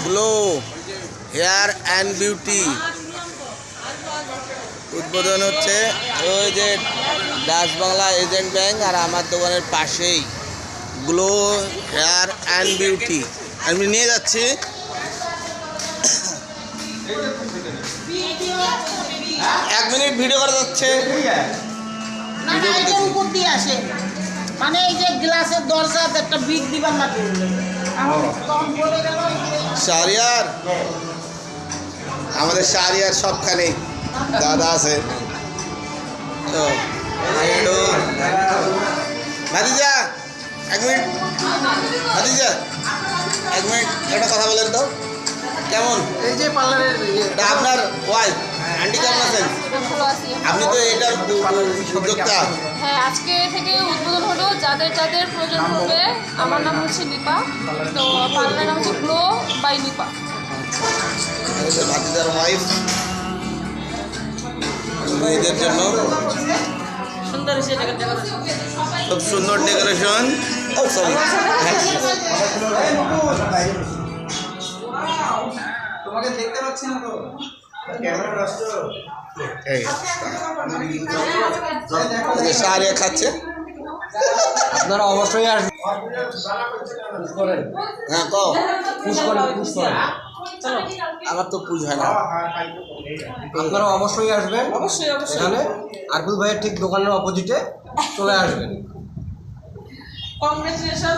Glow hair and beauty উদ্বোধন হচ্ছে ওই যে ডাচ বাংলা এজেন্ট ব্যাংক আর আমার দোকানের পাশেই গ্লো হেয়ার অ্যান্ড বিউটি আমি নিয়ে যাচ্ছি। এক মিনিট ভিডিও করা যাচ্ছে। উপর দিয়ে আসে মানে এই যে গ্লাসের দরজা একটা বিগ দিবার না শাহরিয়ার আমাদের শাহরিয়ার সবখানে দাদা আছে তো ভাতিজা এক মিনিট ভাতিজা এক মিনিট একটা কথা বলেন তো কেমন এই যে পার্লারের আপনার ওয়াইফ আন্টি কেমন আছেন? আপনি তো এটার উদ্যোক্তা। হ্যাঁ, আজকে থেকে উদ্বোধন হলো। যাদের যাদের প্রয়োজন হবে, আমার নাম হচ্ছে নিপা, তো পার্লারের নাম হচ্ছে গ্লো বাই নিপা। ভাতিজার ওয়াইফ মেয়েদের জন্য সুন্দর খুব সুন্দর ডেকোরেশন। তোমাকে দেখতে পাচ্ছি না তো শাহরিয়া খাচ্ছে। আপনারা অবশ্যই আসবেন। হ্যাঁ কও পুশ করেন আমার তো পুজ হয় না। আপনারা অবশ্যই আসবেন। অবশ্যই এখানে আরফুল ভাইয়ের ঠিক দোকানের অপোজিটে চলে আসবেন। কংগ্রেচুলেশন